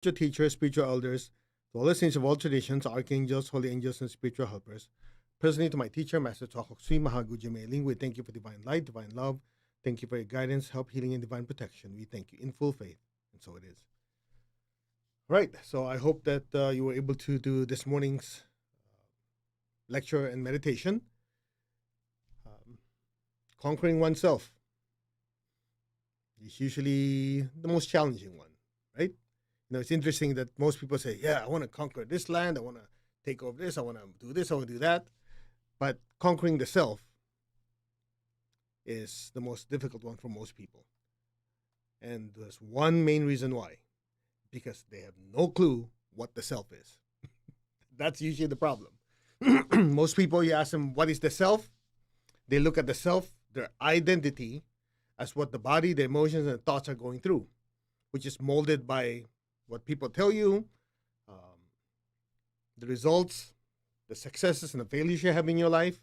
spiritual teachers, spiritual elders, to all the saints of all traditions, archangels, holy angels, and spiritual helpers. Personally, to my teacher, Master Chokok Sui Mahaguji Meiling, we thank you for divine light, divine love. Thank you for your guidance, help, healing, and divine protection. We thank you in full faith. And so it is. Right. So I hope that you were able to do this morning's lecture and meditation. Conquering oneself is usually the most challenging one, right? It's interesting that most people say, yeah, I want to conquer this land, I want to take over this, I want to do this, I want to do that. But conquering the self is the most difficult one for most people. And there's one main reason why. Because they have no clue what the self is. That's usually the problem. Most people, you ask them, what is the self? They look at the self, their identity, as what the body, the emotions, and the thoughts are going through, which is molded by what people tell you, the results, the successes and the failures you have in your life,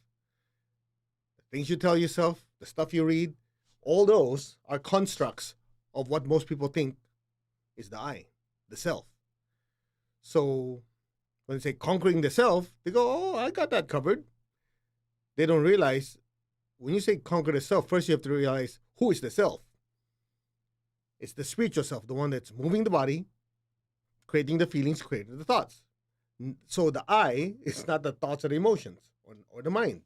the things you tell yourself, the stuff you read. All those are constructs of what most people think is the I, the self. So when they say conquering the self, they go, oh, I got that covered. They don't realize when you say conquer the self, first you have to realize who is the self. It's the spiritual self, the one that's moving the body, creating the feelings, creating the thoughts. So the I is not the thoughts or the emotions or the mind.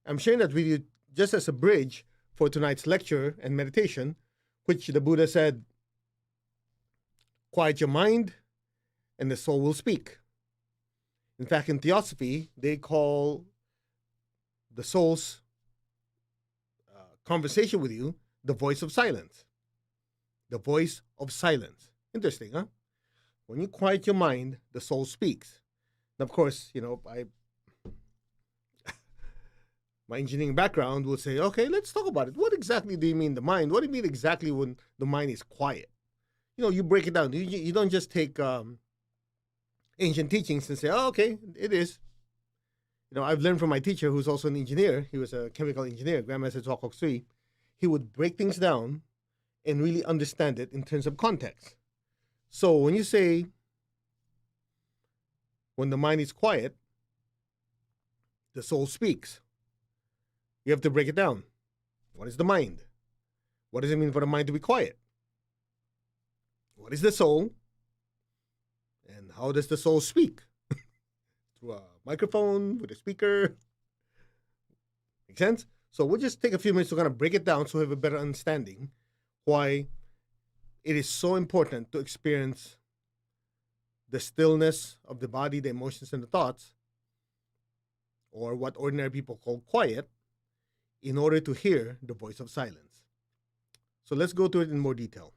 I'm sharing that with you just as a bridge for tonight's lecture and meditation, which the Buddha said, quiet your mind and the soul will speak. In fact, in Theosophy, they call the soul's conversation with you the voice of silence. The voice of silence. Interesting, huh? When you quiet your mind, the soul speaks. And of course, my engineering background will say, okay, let's talk about it. What exactly do you mean the mind? What do you mean exactly when the mind is quiet? You break it down. You don't just take ancient teachings and say, oh, okay, it is. I've learned from my teacher, who's also an engineer. He was a chemical engineer, Grandmaster Chokok Sui. He would break things down and really understand it in terms of context. So when you say, when the mind is quiet, the soul speaks. You have to break it down. What is the mind? What does it mean for the mind to be quiet? What is the soul? And how does the soul speak? Through a microphone, with a speaker? Make sense? So we'll just take a few minutes to kind of break it down so we have a better understanding why it is so important to experience the stillness of the body, the emotions, and the thoughts, or what ordinary people call quiet, in order to hear the voice of silence. So let's go to it in more detail.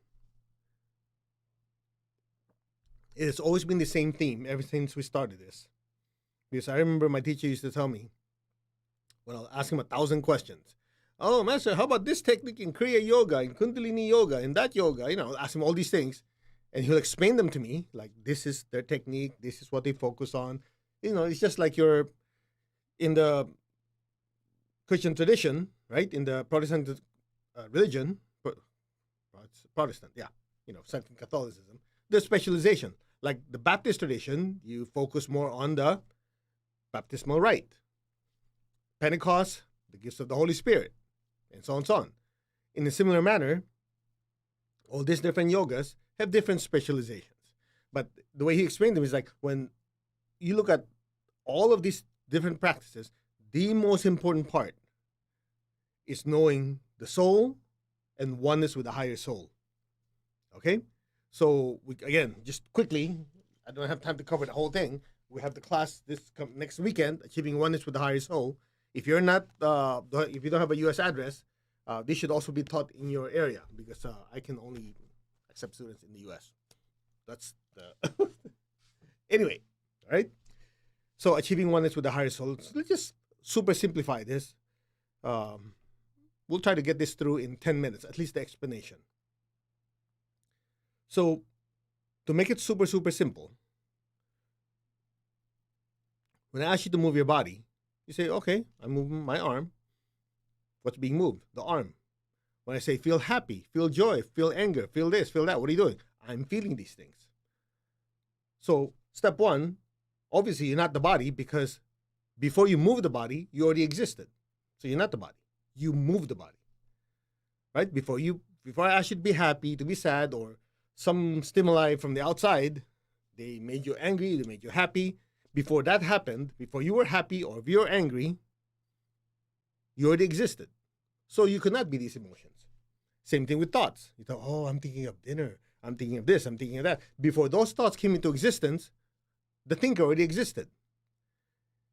It has always been the same theme ever since we started this. Because I remember my teacher used to tell me, when I'll ask him 1,000 questions, oh, Master, how about this technique in Kriya Yoga, in Kundalini Yoga, in that yoga? I'll ask him all these things, and he'll explain them to me, like this is their technique, this is what they focus on. It's just like you're in the Christian tradition, right? In the Protestant religion, Protestant, yeah, Second Catholicism, there's specialization. Like the Baptist tradition, you focus more on the baptismal rite. Pentecost, the gifts of the Holy Spirit, and so on and so on. In a similar manner, all these different yogas have different specializations. But the way he explained them is like when you look at all of these different practices, the most important part is knowing the soul and oneness with the higher soul. Okay? So, again, just quickly, I don't have time to cover the whole thing. We have the class next weekend, Achieving Oneness with the Higher Soul. If you're not, if you don't have a U.S. address, this should also be taught in your area because I can only accept students in the U.S. That's the anyway, all right. So achieving oneness with the higher soul. So let's just super simplify this. We'll try to get this through in 10 minutes, at least the explanation. So to make it super, super simple, when I ask you to move your body, you say, okay, I'm moving my arm. What's being moved? The arm. When I say feel happy, feel joy, feel anger, feel this, feel that, what are you doing? I'm feeling these things. So step one, obviously you're not the body because before you move the body, you already existed. So you're not the body. You move the body. Right? Before I asked you to be happy, to be sad, or some stimuli from the outside, they made you angry, they made you happy. Before that happened, before you were happy or if you were angry, you already existed. So you could not be these emotions. Same thing with thoughts. You thought, oh, I'm thinking of dinner. I'm thinking of this. I'm thinking of that. Before those thoughts came into existence, the thinker already existed.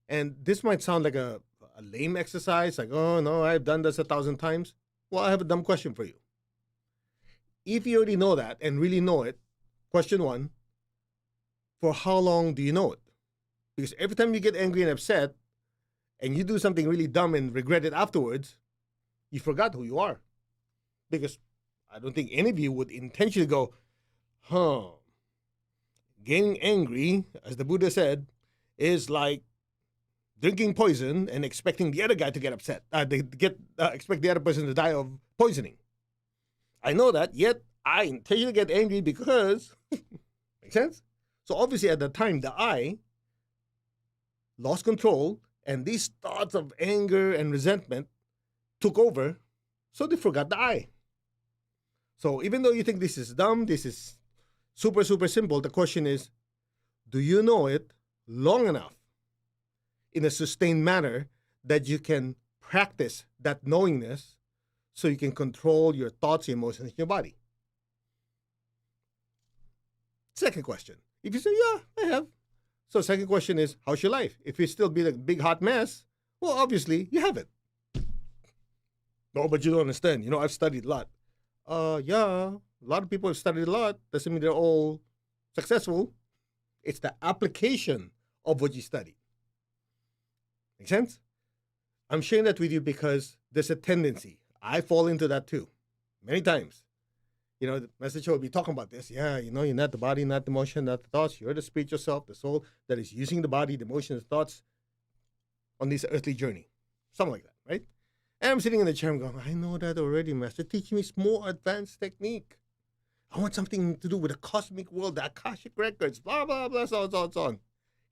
And this might sound like a lame exercise, like, oh, no, I've done this 1,000 times. Well, I have a dumb question for you. If you already know that and really know it, question one, for how long do you know it? Because every time you get angry and upset and you do something really dumb and regret it afterwards, you forgot who you are. Because I don't think any of you would intentionally go, getting angry, as the Buddha said, is like drinking poison and expecting the other guy to get upset, expect the other person to die of poisoning. I know that, yet I intentionally get angry because, make sense? So obviously at the time, the I lost control and these thoughts of anger and resentment took over, so they forgot the I. So even though you think this is dumb, this is super, super simple, the question is, do you know it long enough in a sustained manner that you can practice that knowingness so you can control your thoughts, your emotions, in your body? Second question. If you say, yeah, I have. So second question is, how's your life? If you still be a big hot mess, well, obviously you have it. No, but you don't understand. I've studied a lot. Yeah, a lot of people have studied a lot. Doesn't mean they're all successful. It's the application of what you study. Make sense? I'm sharing that with you because there's a tendency. I fall into that too, many times. The message will be talking about this. Yeah, you're not the body, not the emotion, not the thoughts. You're the spirit yourself, the soul that is using the body, the emotions, the thoughts on this earthly journey. Something like that, right? And I'm sitting in the chair and going, I know that already, Master. Teach me more advanced technique. I want something to do with the cosmic world, the Akashic records, blah, blah, blah, so on.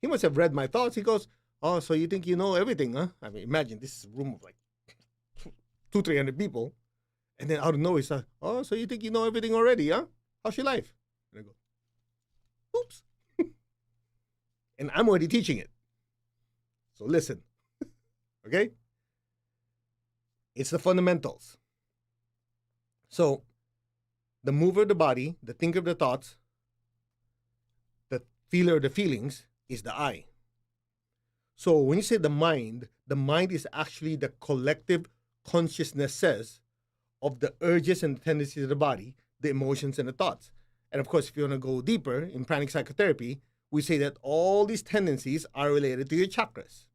He must have read my thoughts. He goes, oh, so you think you know everything, huh? I mean, imagine this is a room of like 200-300 people. And then out of nowhere, he's like, oh, so you think you know everything already, huh? How's your life? And I go, oops. And I'm already teaching it. So listen, okay? It's the fundamentals. So the mover of the body, the thinker of the thoughts, the feeler of the feelings is the I. So when you say the mind is actually the collective consciousnesses of the urges and tendencies of the body, the emotions and the thoughts. And of course, if you want to go deeper in pranic psychotherapy, we say that all these tendencies are related to your chakras.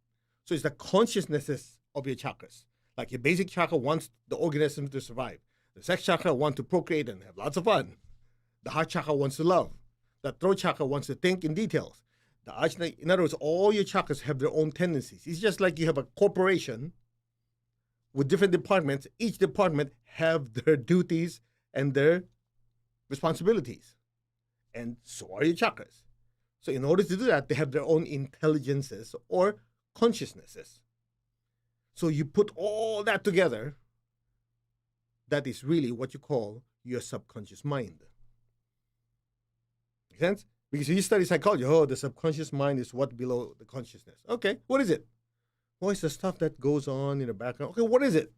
So it's the consciousnesses of your chakras. Like your basic chakra wants the organism to survive. The sex chakra wants to procreate and have lots of fun. The heart chakra wants to love. The throat chakra wants to think in details. In other words, all your chakras have their own tendencies. It's just like you have a corporation with different departments. Each department have their duties and their responsibilities. And so are your chakras. So in order to do that, they have their own intelligences or consciousnesses. So you put all that together, that is really what you call your subconscious mind. Make sense? Because you study psychology, the subconscious mind is what below the consciousness. Okay, what is it? Well, it's the stuff that goes on in the background. Okay, what is it?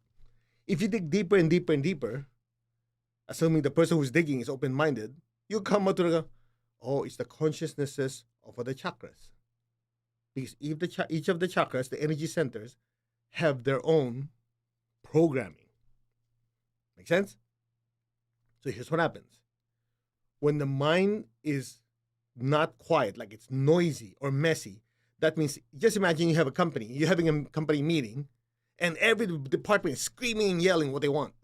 If you dig deeper and deeper and deeper, assuming the person who's digging is open-minded, you come out to it's the consciousnesses of the chakras. Because each of the chakras, the energy centers, have their own programming. Make sense? So here's what happens. When the mind is not quiet, like it's noisy or messy, that means, just imagine you have a company, you're having a company meeting, and every department is screaming and yelling what they want.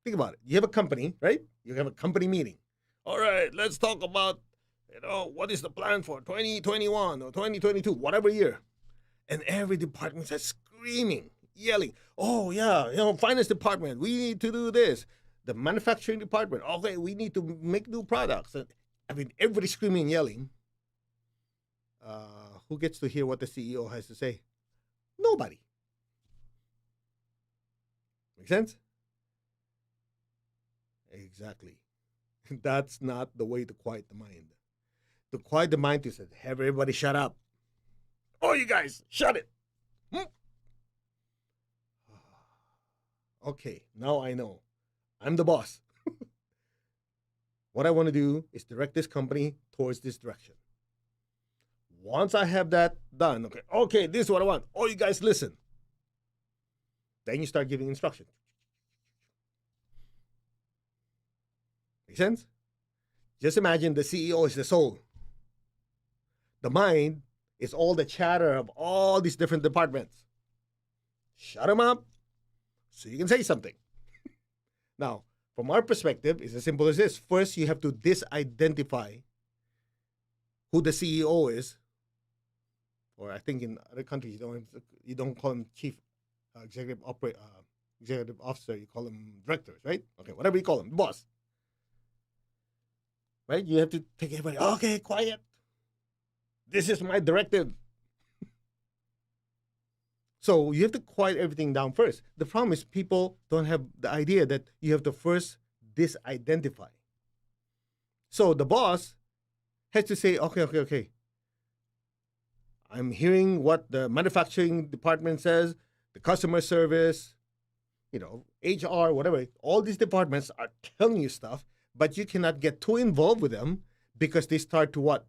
Think about it. You have a company, right? You have a company meeting. All right, let's talk about, what is the plan for 2021 or 2022, whatever year. And every department is screaming, yelling, oh yeah, finance department, we need to do this. The manufacturing department, okay, we need to make new products. I mean, everybody screaming and yelling. Who gets to hear what the CEO has to say? Nobody. Make sense? Exactly. That's not the way to quiet the mind. To quiet the mind is to have everybody shut up. Oh, you guys, shut it. Okay, now I know. I'm the boss. What I want to do is direct this company towards this direction. Once I have that done, okay, this is what I want. Oh, you guys listen. Then you start giving instructions. Make sense? Just imagine the CEO is the soul. The mind is all the chatter of all these different departments. Shut them up so you can say something. Now, from our perspective, it's as simple as this. First, you have to disidentify who the CEO is. Or I think in other countries, you don't call him chief executive officer. You call him directors, right? Okay, whatever you call him, boss. Right? You have to take everybody, okay, quiet. This is my directive. So you have to quiet everything down first. The problem is people don't have the idea that you have to first disidentify. So the boss has to say, okay. I'm hearing what the manufacturing department says, the customer service, HR, whatever. All these departments are telling you stuff, but you cannot get too involved with them because they start to what?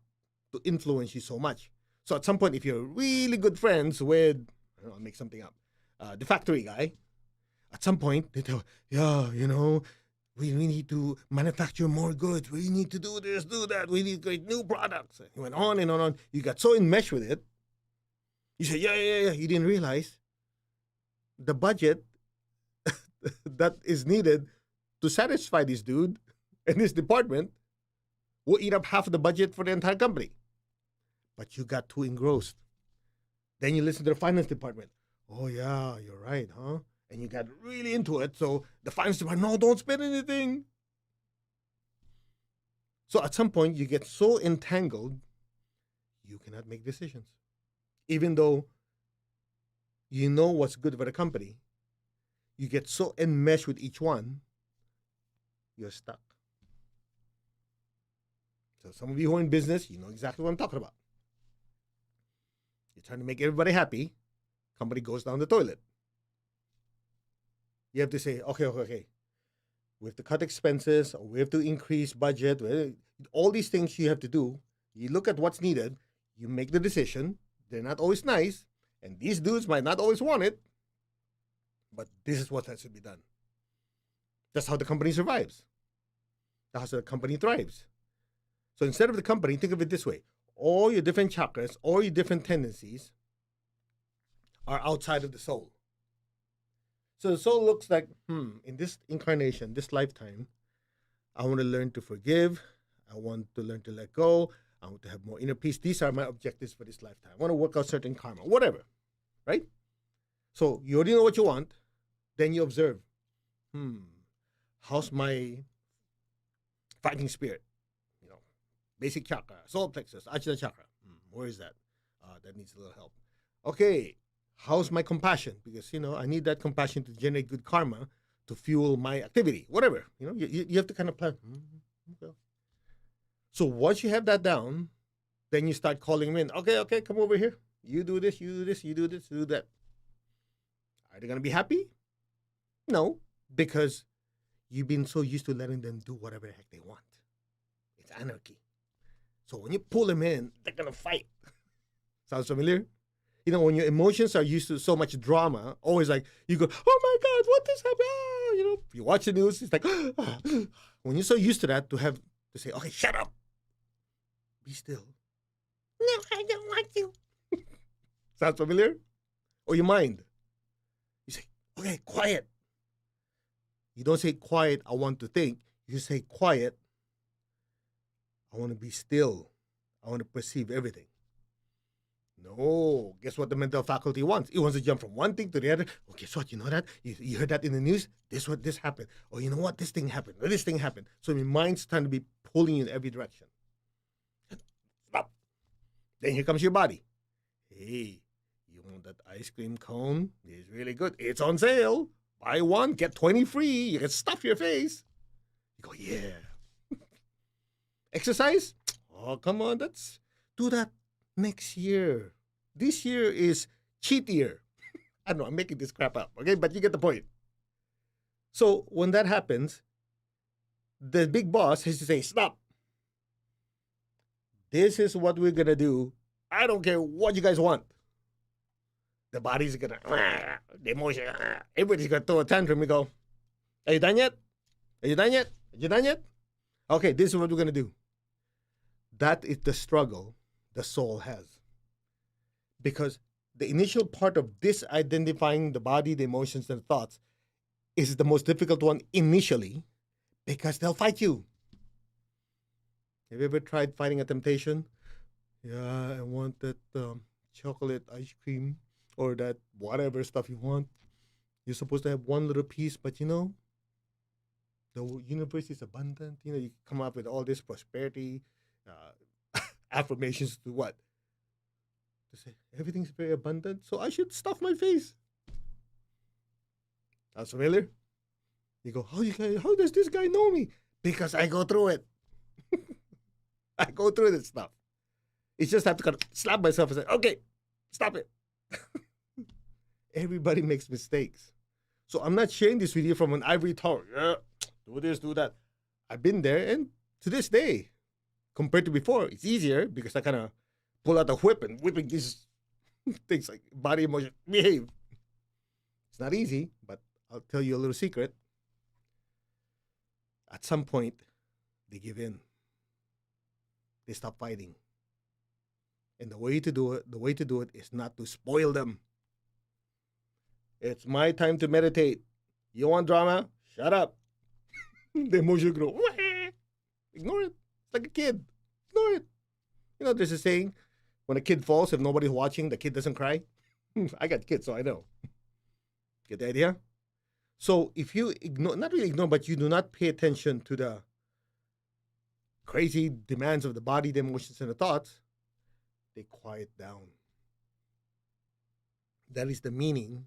To influence you so much. So at some point, if you're really good friends with, I'll make something up, the factory guy, at some point they tell, we need to manufacture more goods. We need to do this, do that. We need to create new products. And he went on and on. You got so enmeshed with it. You say, yeah. You didn't realize the budget that is needed to satisfy this dude and this department will eat up half of the budget for the entire company. But you got too engrossed. Then you listen to the finance department. Oh, yeah, you're right, huh? And you got really into it. So the finance department, no, don't spend anything. So at some point, you get so entangled, you cannot make decisions. Even though you know what's good for the company, you get so enmeshed with each one, you're stuck. So some of you who are in business, you know exactly what I'm talking about. You're trying to make everybody happy, company goes down the toilet. You have to say, okay. We have to cut expenses, or we have to increase budget. All these things you have to do. You look at what's needed, you make the decision. They're not always nice, and these dudes might not always want it, but this is what has to be done. That's how the company survives. That's how the company thrives. So instead of the company, think of it this way. All your different chakras, all your different tendencies are outside of the soul. So the soul looks like, in this incarnation, this lifetime, I want to learn to forgive. I want to learn to let go. I want to have more inner peace. These are my objectives for this lifetime. I want to work out certain karma, whatever, right? So you already know what you want. Then you observe, how's my fighting spirit? Basic chakra, solar plexus, Ajna chakra. Where is that? That needs a little help. Okay, how's my compassion? Because, I need that compassion to generate good karma to fuel my activity, whatever. You have to kind of plan. Okay. So once you have that down, then you start calling them in. Okay, come over here. You do this, you do this, you do this, you do that. Are they going to be happy? No, because you've been so used to letting them do whatever the heck they want. It's anarchy. So when you pull them in, they're going to fight. Sounds familiar? When your emotions are used to so much drama, always like, you go, oh my God, what this happened? You watch the news, it's like, when you're so used to that, to say, okay, shut up. Be still. No, I don't want to. Sounds familiar? Or your mind. You say, okay, quiet. You don't say quiet, I want to think. You say quiet, I want to be still. I want to perceive everything. No. Guess what the mental faculty wants? It wants to jump from one thing to the other. Oh, guess what? You know that? You heard that in the news? This happened. Oh, you know what? This thing happened. Or this thing happened. So your mind's trying to be pulling you in every direction. Then here comes your body. Hey, you want that ice cream cone? It's really good. It's on sale. Buy one, get 20 free. You can stuff your face. You go, yeah. Exercise? Oh, come on. Do that next year. This year is cheat year. I don't know. I'm making this crap up. Okay, but you get the point. So when that happens, the big boss has to say, stop. This is what we're going to do. I don't care what you guys want. The body's going to, the emotion, everybody's going to throw a tantrum and go, are you done yet? Are you done yet? Are you done yet? Okay, this is what we're going to do. That is the struggle the soul has. Because the initial part of disidentifying the body, the emotions, and the thoughts is the most difficult one initially because they'll fight you. Have you ever tried fighting a temptation? Yeah, I want that chocolate ice cream or that whatever stuff you want. You're supposed to have one little piece, but you know, the universe is abundant. You know, you come up with all this prosperity, affirmations to what? To say everything's very abundant, so I should stuff my face. Sounds familiar? You go, how does this guy know me? Because I go through it. I go through this stuff. It's just have to kind of slap myself and say, okay, stop it. Everybody makes mistakes. So I'm not sharing this with you from an ivory tower. Yeah, do this, do that. I've been there, and to this day, compared to before, it's easier because I kind of pull out the whip and whipping these things like body emotion, behave. It's not easy, but I'll tell you a little secret. At some point, they give in. They stop fighting. And the way to do it is not to spoil them. It's my time to meditate. You want drama? Shut up. The emotion grow. Ignore it. It's like a kid. Ignore it. You know, there's a saying, when a kid falls, if nobody's watching, the kid doesn't cry. I got kids, so I know. Get the idea? So if you ignore, not really ignore, but you do not pay attention to the crazy demands of the body, the emotions, and the thoughts, they quiet down. That is the meaning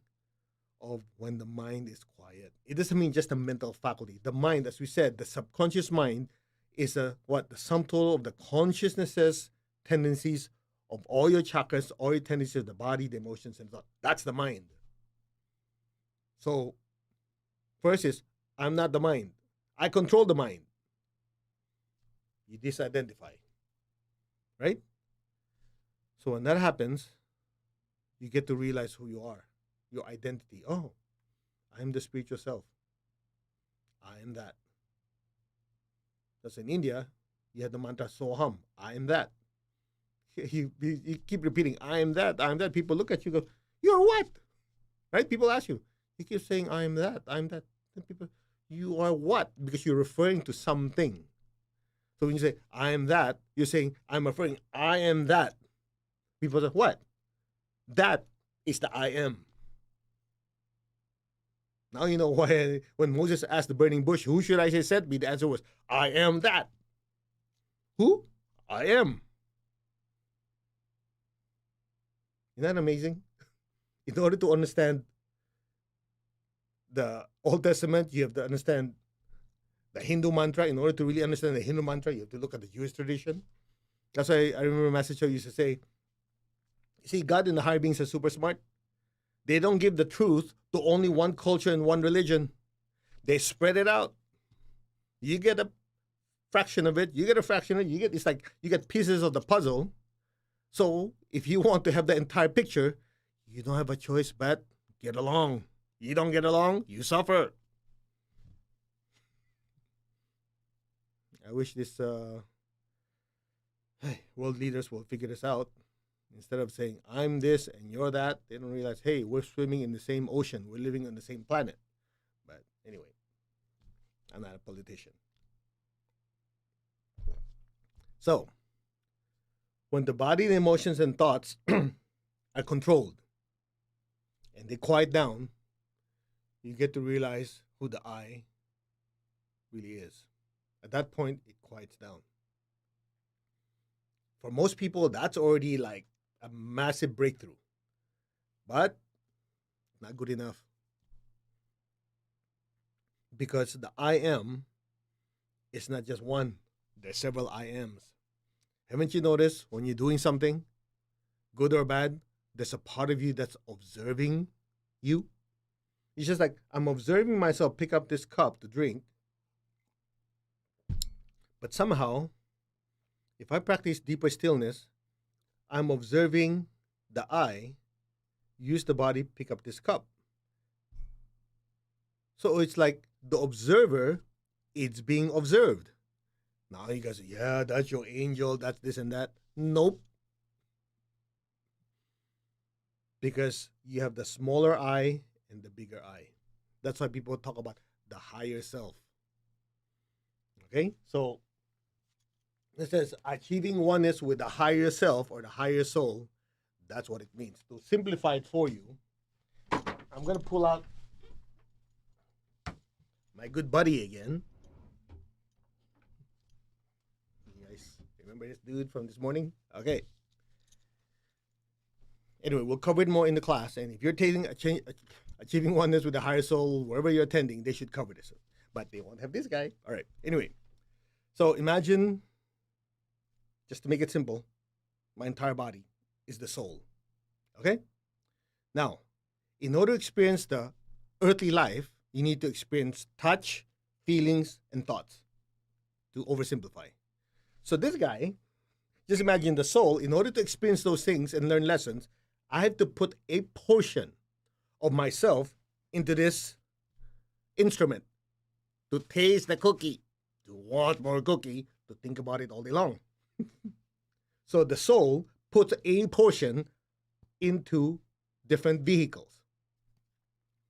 of when the mind is quiet. It doesn't mean just a mental faculty. The mind, as we said, the subconscious mind is the sum total of the consciousnesses, tendencies of all your chakras, all your tendencies of the body, the emotions, and thought. That's the mind. So first is, I'm not the mind. I control the mind. You disidentify. Right? So when that happens, you get to realize who you are, your identity. Oh, I'm the spiritual self. I am that. That's in India, you have the mantra Soham. I am that. You keep repeating, I am that, I am that. People look at you and go, you're what? Right? People ask you. You keep saying, I am that, I am that. And people, you are what? Because you're referring to something. So when you say, I am that, you're saying, I'm referring, I am that. People say, what? That is the I am. Now you know why when Moses asked the burning bush, who should I say sent me? The answer was, I am that. Who? I am. Isn't that amazing? In order to understand the Old Testament, you have to understand the Hindu mantra. In order to really understand the Hindu mantra, you have to look at the Jewish tradition. That's why I remember Master Cho used to say, you see, God and the higher beings are super smart. They don't give the truth to only one culture and one religion. They spread it out. You get a fraction of it. You get a fraction of it. It's like you get pieces of the puzzle. So if you want to have the entire picture, you don't have a choice but get along. You don't get along, you suffer. I wish this world leaders will figure this out. Instead of saying, I'm this and you're that, they don't realize, hey, we're swimming in the same ocean. We're living on the same planet. But anyway, I'm not a politician. So, when the body, the emotions, and thoughts are controlled and they quiet down, you get to realize who the I really is. At that point, it quiets down. For most people, that's already like a massive breakthrough, but not good enough because the I am is not just one. There's several I ams. Haven't you noticed when you're doing something, good or bad, there's a part of you that's observing you? It's just like I'm observing myself pick up this cup to drink, but somehow, if I practice deeper stillness, I'm observing the I use the body pick up this cup. So it's like the observer is being observed. Now you guys say, yeah, that's your angel, that's this and that. Nope. Because you have the smaller I and the bigger I. That's why people talk about the higher self. Okay? So it says achieving oneness with the higher self or the higher soul. That's what it means. To simplify it for you, I'm going to pull out my good buddy again. You guys remember this dude from this morning? Okay. Anyway, we'll cover it more in the class. And if you're taking achieving oneness with the higher soul, wherever you're attending, they should cover this. But they won't have this guy. All right. Anyway, so imagine, just to make it simple, my entire body is the soul. Okay? Now, in order to experience the earthly life, you need to experience touch, feelings, and thoughts, to oversimplify. So this guy, just imagine the soul, in order to experience those things and learn lessons, I have to put a portion of myself into this instrument to taste the cookie, to want more cookie, to think about it all day long. So the soul puts a portion into different vehicles,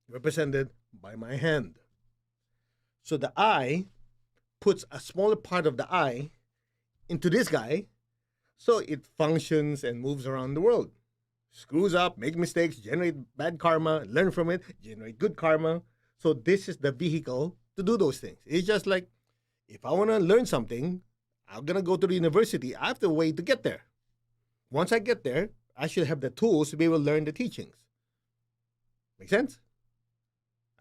represented by my hand. So the I puts a smaller part of the I into this guy, so it functions and moves around the world. Screws up, make mistakes, generate bad karma, learn from it, generate good karma. So this is the vehicle to do those things. It's just like, if I want to learn something, I'm going to go to the university. I have to wait to get there. Once I get there, I should have the tools to be able to learn the teachings. Make sense?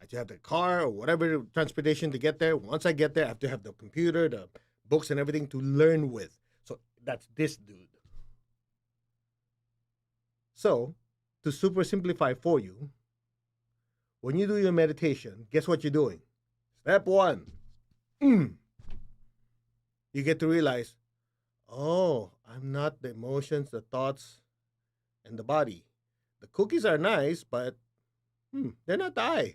I should have the car or whatever transportation to get there. Once I get there, I have to have the computer, the books and everything to learn with. So that's this dude. So, to super simplify for you, when you do your meditation, guess what you're doing? Step one. You get to realize, oh, I'm not the emotions, the thoughts, and the body. The cookies are nice, but they're not the I.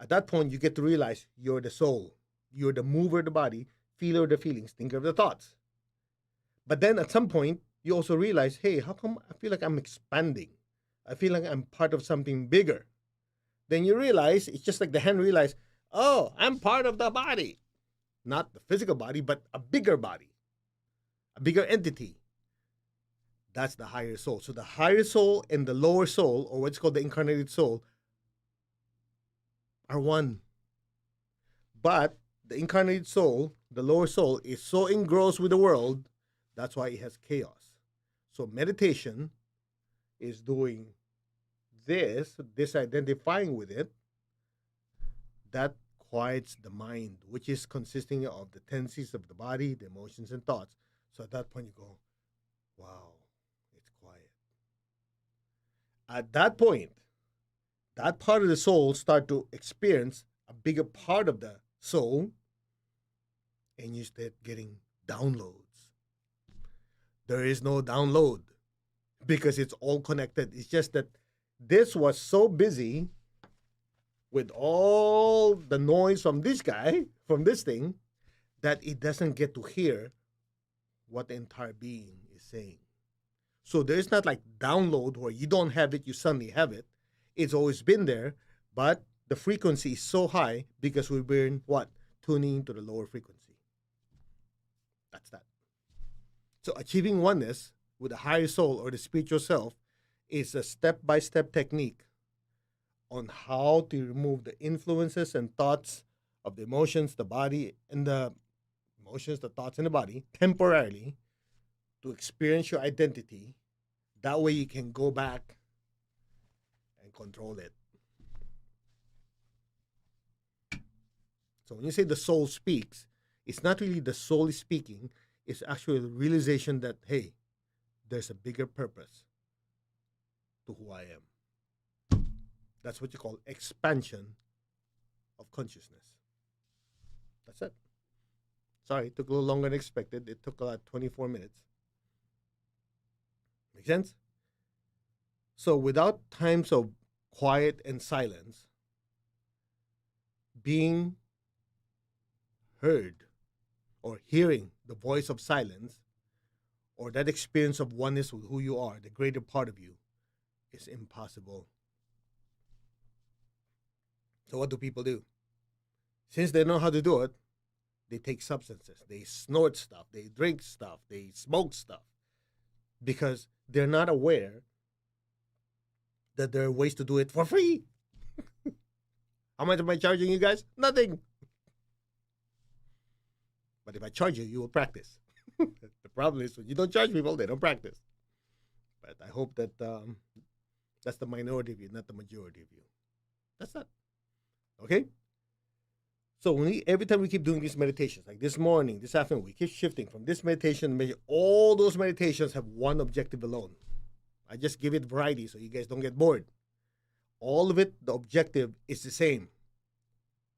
At that point, you get to realize you're the soul. You're the mover of the body, feeler of the feelings, thinker of the thoughts. But then at some point, you also realize, hey, how come I feel like I'm expanding? I feel like I'm part of something bigger. Then you realize, it's just like the hand realized, oh, I'm part of the body. Not the physical body, but a bigger body, a bigger entity. That's the higher soul. So the higher soul and the lower soul, or what's called the incarnated soul, are one. But the incarnated soul, the lower soul, is so engrossed with the world, that's why it has chaos. So meditation is doing this, disidentifying with it, that quiets the mind, which is consisting of the tendencies of the body, the emotions and thoughts. So at that point you go, wow, it's quiet. At that point, that part of the soul start to experience a bigger part of the soul, and you start getting downloads. There is no download because it's all connected. It's just that this was so busy with all the noise from this guy, from this thing, that it doesn't get to hear what the entire being is saying. So there's not like download where you don't have it, you suddenly have it. It's always been there, but the frequency is so high because we've been what? Tuning to the lower frequency. That's that. So achieving oneness with the higher soul or the spiritual self is a step-by-step technique on how to remove the influences and thoughts of the emotions, the body, and the emotions, the thoughts, and the body temporarily to experience your identity. That way you can go back and control it. So when you say the soul speaks, it's not really the soul is speaking, it's actually the realization that, hey, there's a bigger purpose to who I am. That's what you call expansion of consciousness. That's it. Sorry, it took a little longer than expected. It took about 24 minutes. Make sense? So without times of quiet and silence, being heard or hearing the voice of silence or that experience of oneness with who you are, the greater part of you, is impossible. So what do people do? Since they know how to do it, they take substances, they snort stuff, they drink stuff, they smoke stuff, because they're not aware that there are ways to do it for free. How much am I charging you guys? Nothing. But if I charge you, you will practice. The problem is when you don't charge people, they don't practice. But I hope that that's the minority of you, not the majority of you. That's that. Okay? So every time we keep doing these meditations, like this morning, this afternoon, we keep shifting from this meditation to meditation. All those meditations have one objective alone. I just give it variety so you guys don't get bored. All of it, the objective is the same.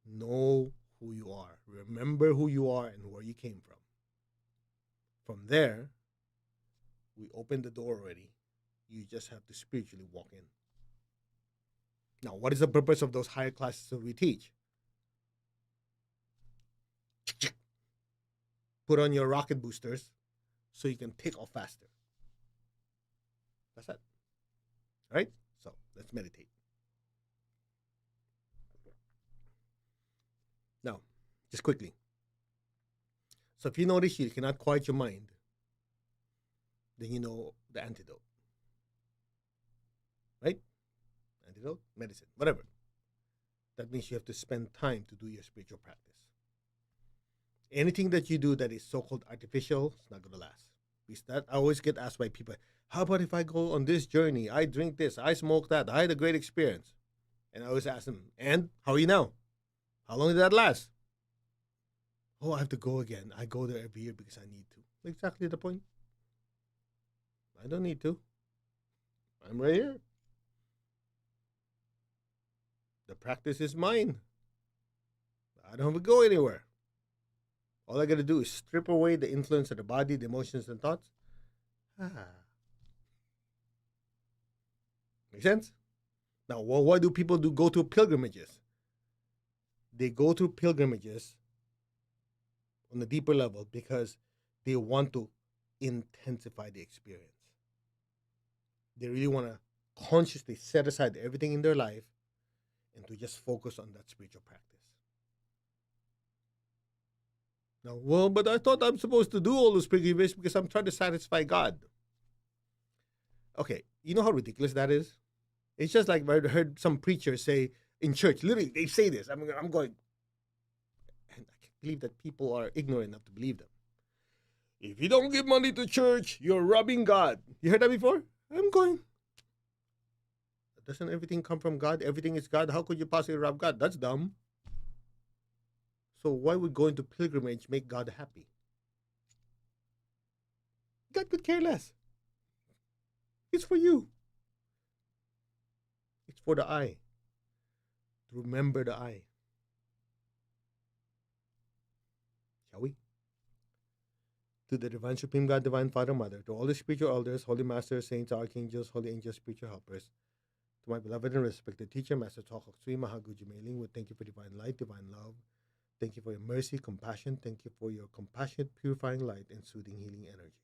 Know who you are. Remember who you are and where you came from. From there, we open the door already. You just have to spiritually walk in. Now, what is the purpose of those higher classes that we teach? Put on your rocket boosters so you can take off faster. That's it. All right? So let's meditate. Now, just quickly. So if you notice you cannot quiet your mind, then you know the antidote. Right? Antidote, medicine, whatever. That means you have to spend time to do your spiritual practice. Anything that you do that is so-called artificial, it's not going to last. Because that I always get asked by people, how about if I go on this journey? I drink this, I smoke that, I had a great experience. And I always ask them, and how are you now? How long did that last? Oh, I have to go again. I go there every year because I need to. Exactly the point. I don't need to. I'm right here. The practice is mine. I don't have to go anywhere. All I got to do is strip away the influence of the body, the emotions, and thoughts. Make sense? Now, why do people go to pilgrimages? They go to pilgrimages on a deeper level because they want to intensify the experience. They really want to consciously set aside everything in their life and to just focus on that spiritual practice. Now, well, but I thought I'm supposed to do all those pilgrimages because I'm trying to satisfy God. Okay, you know how ridiculous that is? It's just like I heard some preachers say in church, literally, they say this. I'm going, and I can't believe that people are ignorant enough to believe them. If you don't give money to church, you're robbing God. You heard that before? I'm going, doesn't everything come from God? Everything is God. How could you possibly rob God? That's dumb. So why would going to pilgrimage make God happy? God could care less. It's for you. It's for the I. To remember the I. Shall we? To the Divine Supreme God, Divine Father, Mother, to all the spiritual elders, holy masters, saints, archangels, holy angels, spiritual helpers, to my beloved and respected teacher, Master Tokok Sui Mahaguji Mailing, we thank you for divine light, divine love. Thank you for your mercy, compassion. Thank you for your compassionate, purifying light and soothing, healing energy.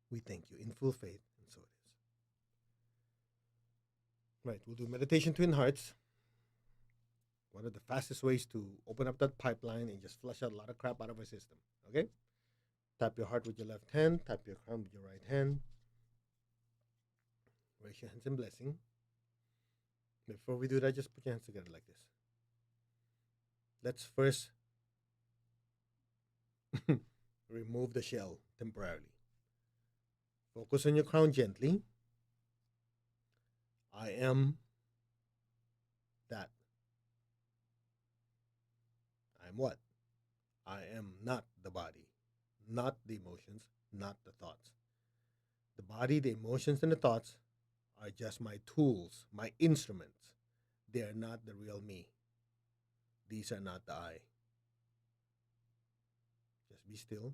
We thank you in full faith, and so it is. Right, we'll do meditation twin hearts. One of the fastest ways to open up that pipeline and just flush out a lot of crap out of our system. Okay? Tap your heart with your left hand. Tap your crown with your right hand. Raise your hands in blessing. Before we do that, just put your hands together like this. Let's first Remove the shell temporarily. Focus on your crown gently. I am that. I'm what? I am not the body, not the emotions, not the thoughts. The body, the emotions, and the thoughts are just my tools, my instruments. They are not the real me. These are not the I. Just be still.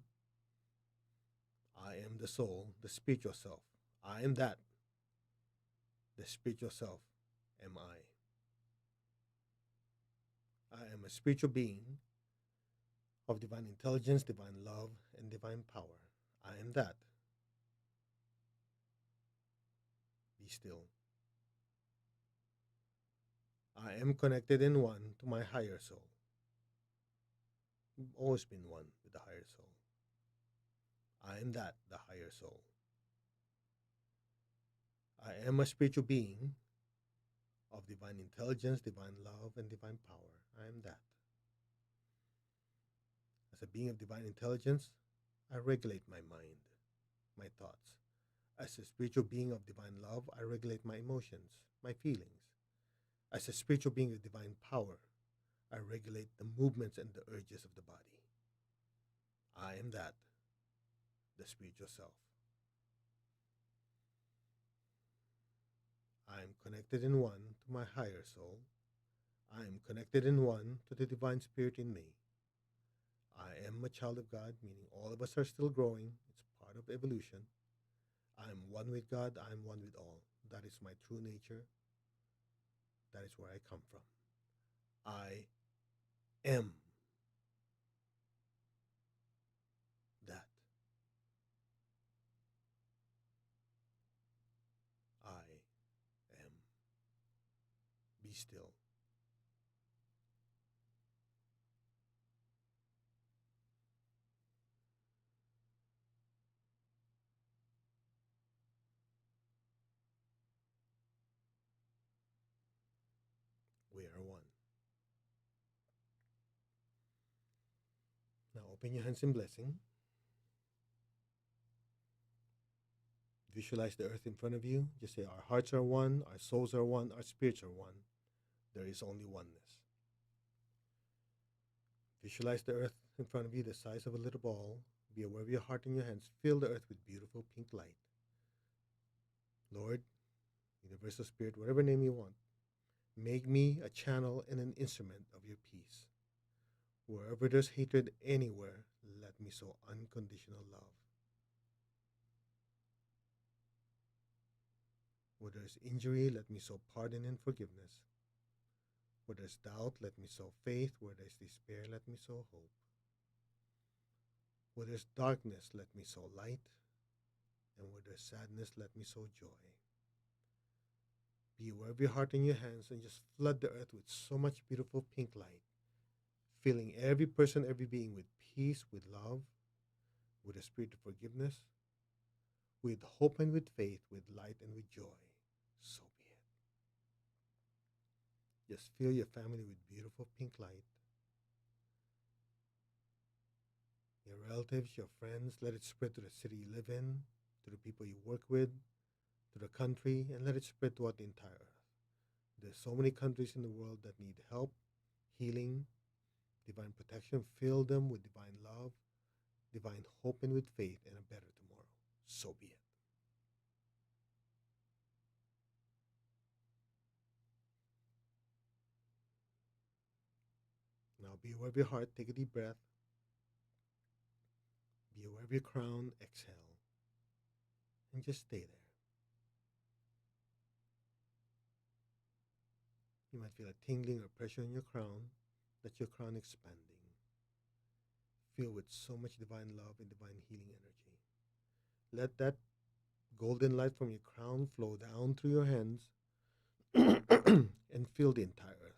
I am the soul, the spiritual self. I am that. The spiritual self am I. I am a spiritual being of divine intelligence, divine love, and divine power. I am that. Be still. I am connected in one to my higher soul. You've always been one with the higher soul. I am that, the higher soul. I am a spiritual being of divine intelligence, divine love, and divine power. I am that. As a being of divine intelligence, I regulate my mind, my thoughts. As a spiritual being of divine love, I regulate my emotions, my feelings. As a spiritual being of divine power, I regulate the movements and the urges of the body. I am that, the spiritual self. I am connected in one to my higher soul. I am connected in one to the divine spirit in me. I am a child of God, meaning all of us are still growing. It's part of evolution. I am one with God. I am one with all. That is my true nature. That is where I come from. I am that. I am. Be still. We are one. Now open your hands in blessing. Visualize the earth in front of you. Just say, our hearts are one, our souls are one, our spirits are one. There is only oneness. Visualize the earth in front of you, the size of a little ball. Be aware of your heart and your hands. Fill the earth with beautiful pink light. Lord, Universal Spirit, whatever name you want, make me a channel and an instrument of your peace. Wherever there's hatred anywhere, let me sow unconditional love. Where there's injury, let me sow pardon and forgiveness. Where there's doubt, let me sow faith. Where there's despair, let me sow hope. Where there's darkness, let me sow light. And where there's sadness, let me sow joy. Be aware of your heart and your hands and just flood the earth with so much beautiful pink light, filling every person, every being with peace, with love, with a spirit of forgiveness, with hope and with faith, with light and with joy. So be it. Just fill your family with beautiful pink light. Your relatives, your friends, let it spread to the city you live in, to the people you work with, to the country, and let it spread throughout the entire earth. There's so many countries in the world that need help, healing, divine protection. Fill them with divine love, divine hope, and with faith, and a better tomorrow. So be it. Now be aware of your heart. Take a deep breath. Be aware of your crown. Exhale. And just stay there. You might feel a tingling or pressure in your crown. That's your crown expanding. Feel with so much divine love and divine healing energy. Let that golden light from your crown flow down through your hands and fill the entire earth.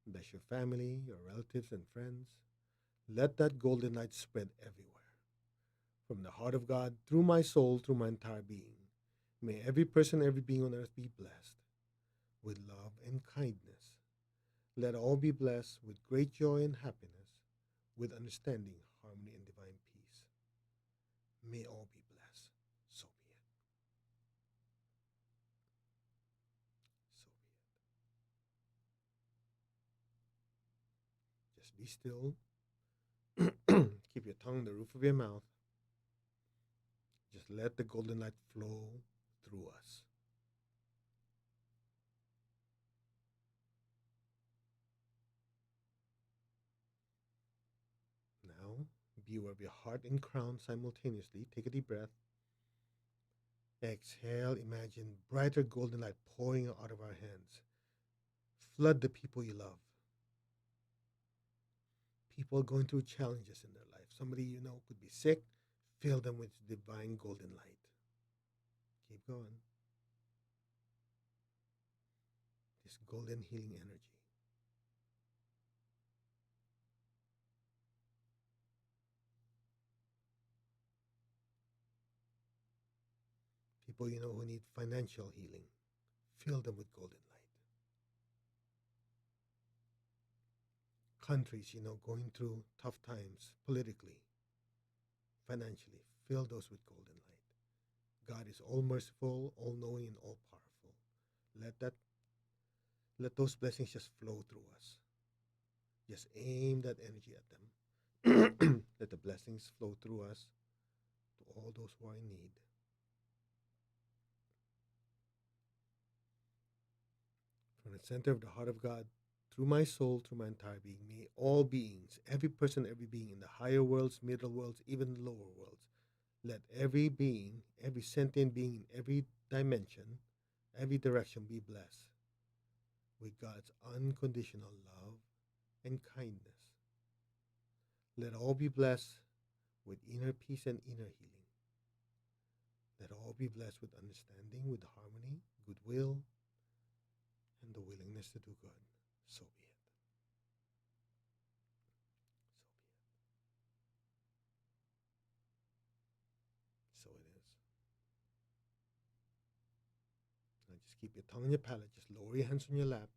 Bless your family, your relatives, and friends. Let that golden light spread everywhere. From the heart of God, through my soul, through my entire being. May every person, every being on earth be blessed with love and kindness. Let all be blessed with great joy and happiness, with understanding, harmony, and divine peace. May all be blessed. So be it. So be it. Just be still. Keep your tongue on the roof of your mouth. Just let the golden light flow through us. Now, be aware of your heart and crown simultaneously. Take a deep breath. Exhale. Imagine brighter golden light pouring out of our hands. Flood the people you love. People going through challenges in their life. Somebody you know could be sick. Fill them with divine golden light. Keep going. This golden healing energy. People you know who need financial healing. Fill them with golden light. Countries you know going through tough times politically, financially. Fill those with golden light. God is all merciful, all knowing, and all powerful. Let that let those blessings just flow through us. Just aim that energy at them. Let the blessings flow through us to all those who are in need. From the center of the heart of God, through my soul, through my entire being, may all beings, every person, every being in the higher worlds, middle worlds, even the lower worlds, let every being, every sentient being in every dimension, every direction be blessed with God's unconditional love and kindness. Let all be blessed with inner peace and inner healing. Let all be blessed with understanding, with harmony, goodwill, and the willingness to do good. So be it. So be it. So it is. Now just keep your tongue on your palate. Just lower your hands on your lap.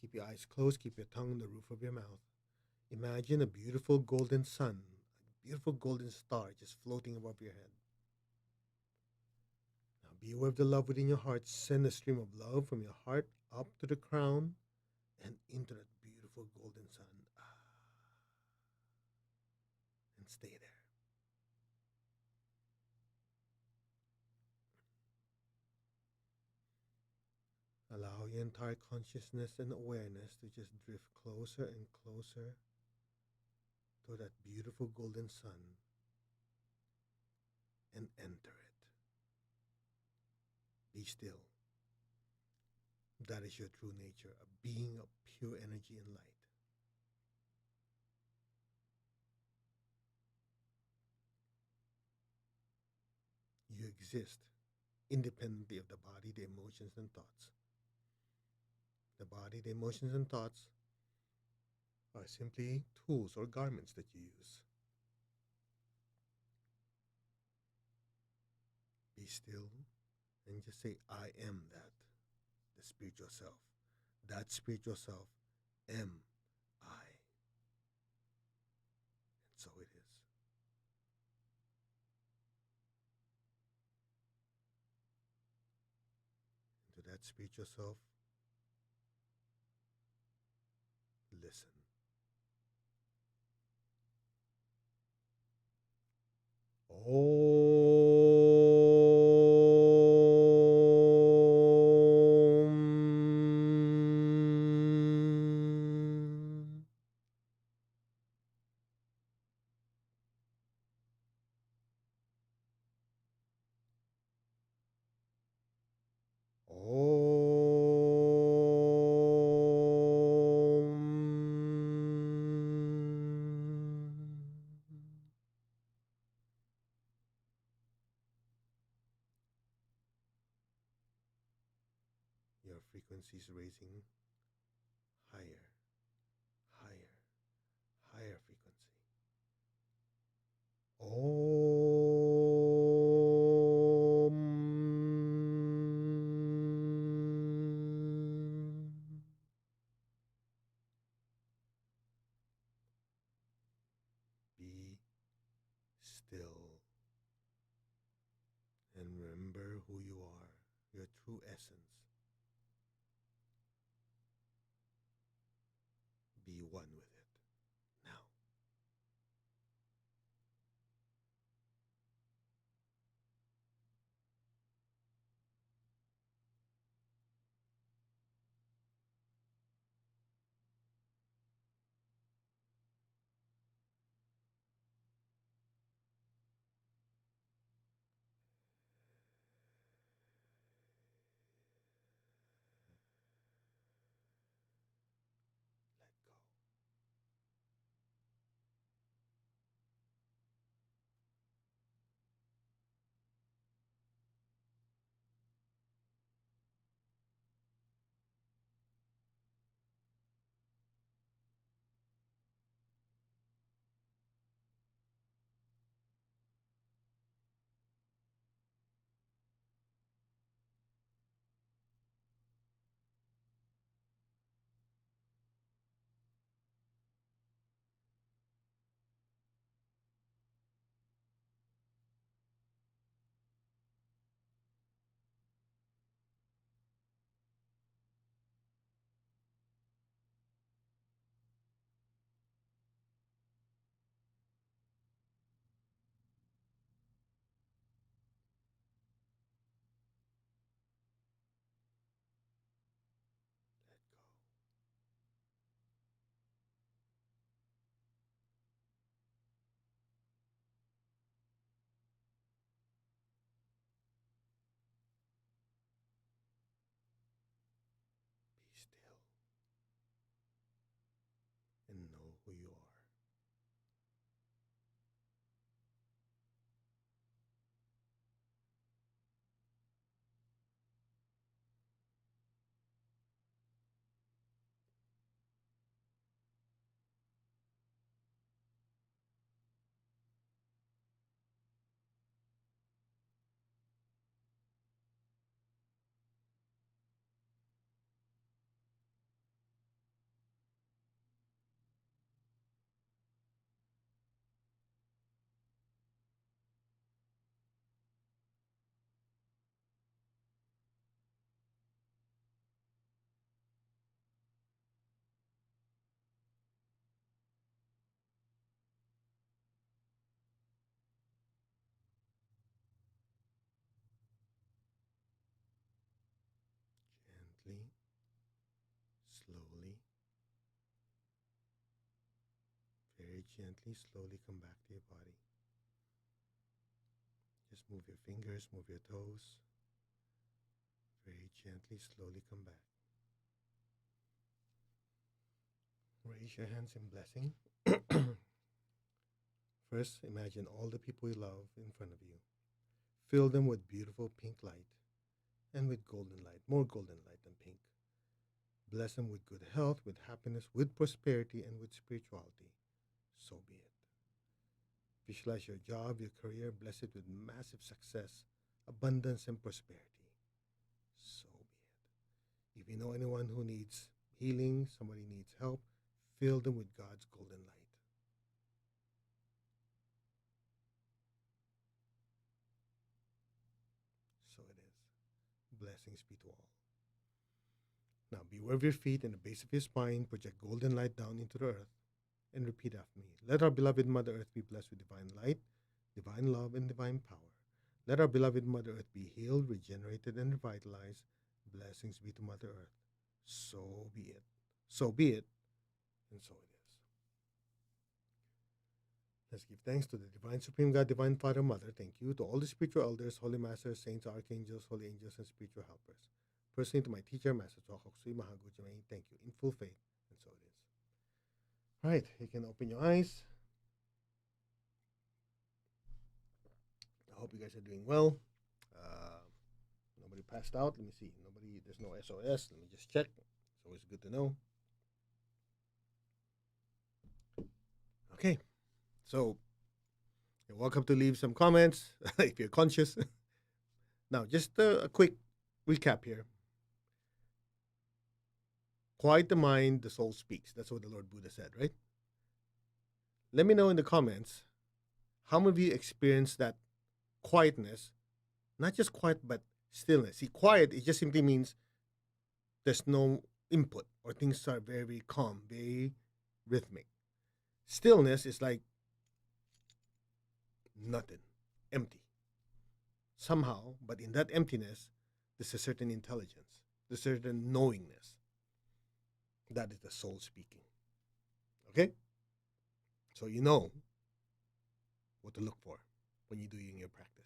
Keep your eyes closed. Keep your tongue on the roof of your mouth. Imagine a beautiful golden sun, a beautiful golden star just floating above your head. Now be aware of the love within your heart. Send a stream of love from your heart up to the crown and into that beautiful golden sun. And stay there. Allow your entire consciousness and awareness to just drift closer and closer to that beautiful golden sun and enter it. Be still. That is your true nature, a being of pure energy and light. You exist independently of the body, the emotions, and thoughts. The body, the emotions, and thoughts are simply tools or garments that you use. Be still and just say, I am that, the spiritual self. That spiritual self am I. And so it is. And to that spiritual self, listen. Om. Om. Your frequency is raising higher, higher, higher frequency. Om. who you are, your true essence. Be one with it now. Let go. Let go. Be still and know who you are. Gently, slowly, very gently, slowly come back to your body. Just move your fingers, move your toes. Very gently, slowly come back. Raise your hands in blessing. First, imagine all the people you love in front of you. Fill them with beautiful pink light and with golden light, more golden light than pink. Bless them with good health, with happiness, with prosperity, and with spirituality. So be it. Visualize your job, your career, bless it with massive success, abundance, and prosperity. So be it. If you know anyone who needs healing, somebody needs help, fill them with God's golden light. So it is. Blessings be to all. Now, beware of your feet and the base of your spine. Project golden light down into the earth and repeat after me. Let our beloved Mother Earth be blessed with divine light, divine love, and divine power. Let our beloved Mother Earth be healed, regenerated, and revitalized. Blessings be to Mother Earth. So be it. So be it, and so it is. Let's give thanks to the Divine Supreme God, Divine Father, Mother. Thank you to all the spiritual elders, holy masters, saints, archangels, holy angels, and spiritual helpers. Personally, to my teacher, Master Chokoksui Mahagujamay, thank you in full faith, and so it is. All right, you can open your eyes. I hope you guys are doing well. Nobody passed out. Let me see. There's no SOS. Let me just check. It's always good to know. Okay, so you're welcome to leave some comments if you're conscious. Now, just a quick recap here. Quiet the mind, the soul speaks. That's what the Lord Buddha said, right? Let me know in the comments how many of you experienced that quietness, not just quiet, but Stillness. See, quiet, it just simply means there's no input or things are very calm, very rhythmic. Stillness is like nothing, empty. Somehow, but in that emptiness, there's a certain intelligence, there's a certain knowingness. That is the soul speaking. Okay? So you know what to look for when you're doing your practice.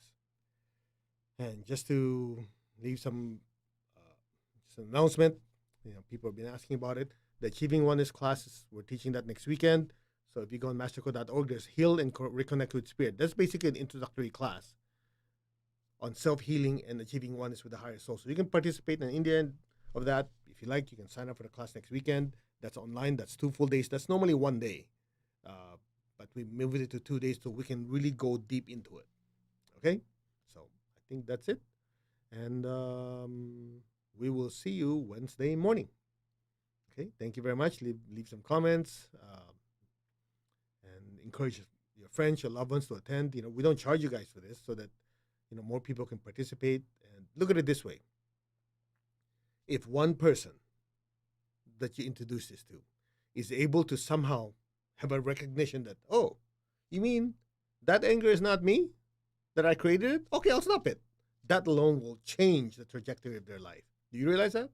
And just to leave some just an announcement, people have been asking about it. The Achieving Oneness classes, we're teaching that next weekend. So if you go on mastercode.org, there's Heal and Reconnect with Spirit. That's basically an introductory class on self-healing and achieving oneness with the higher soul. So you can participate in the end of that. If you like, you can sign up for the class next weekend. That's online. That's 2 full days. That's normally 1 day. But we moved it to 2 days so we can really go deep into it. Okay? So I think that's it. And we will see you Wednesday morning. Okay? Thank you very much. Leave some comments. And encourage your friends, your loved ones to attend. We don't charge you guys for this so that more people can participate. And look at it this way. If one person that you introduce this to is able to somehow have a recognition that, oh, you mean that anger is not me? That I created it? Okay, I'll stop it. That alone will change the trajectory of their life. Do you realize that?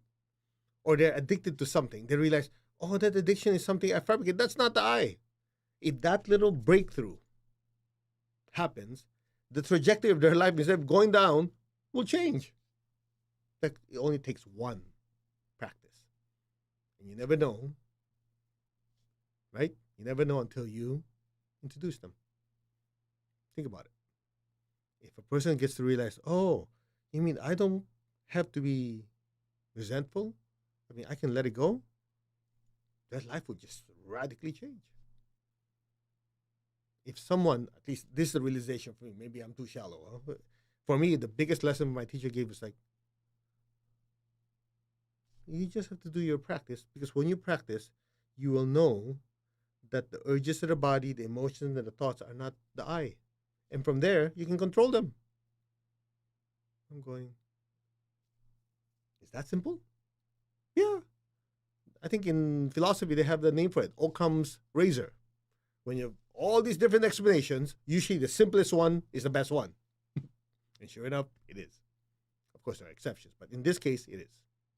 Or they're addicted to something. They realize, oh, that addiction is something I fabricate. That's not the I. If that little breakthrough happens, the trajectory of their life, instead of going down, will change. It only takes one practice. And you never know, right? You never know until you introduce them. Think about it. If a person gets to realize, oh, you mean I don't have to be resentful? I mean, I can let it go? Their life will just radically change. If someone, at least this is a realization for me, maybe I'm too shallow. Huh? But for me, the biggest lesson my teacher gave was like, you just have to do your practice, because when you practice, you will know that the urges of the body, the emotions, and the thoughts are not the I. And from there, you can control them. I'm going, is that simple? Yeah. I think in philosophy, they have the name for it, Occam's razor. When you have all these different explanations, usually the simplest one is the best one. And sure enough, it is. Of course, there are exceptions, but in this case, it is.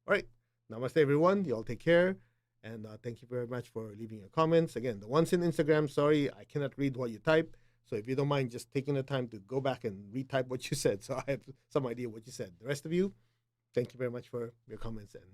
All right. Namaste, everyone. You all take care. And thank you very much for leaving your comments. Again, the ones in Instagram, sorry, I cannot read what you type. So if you don't mind just taking the time to go back and retype what you said, so I have some idea what you said. The rest of you, thank you very much for your comments and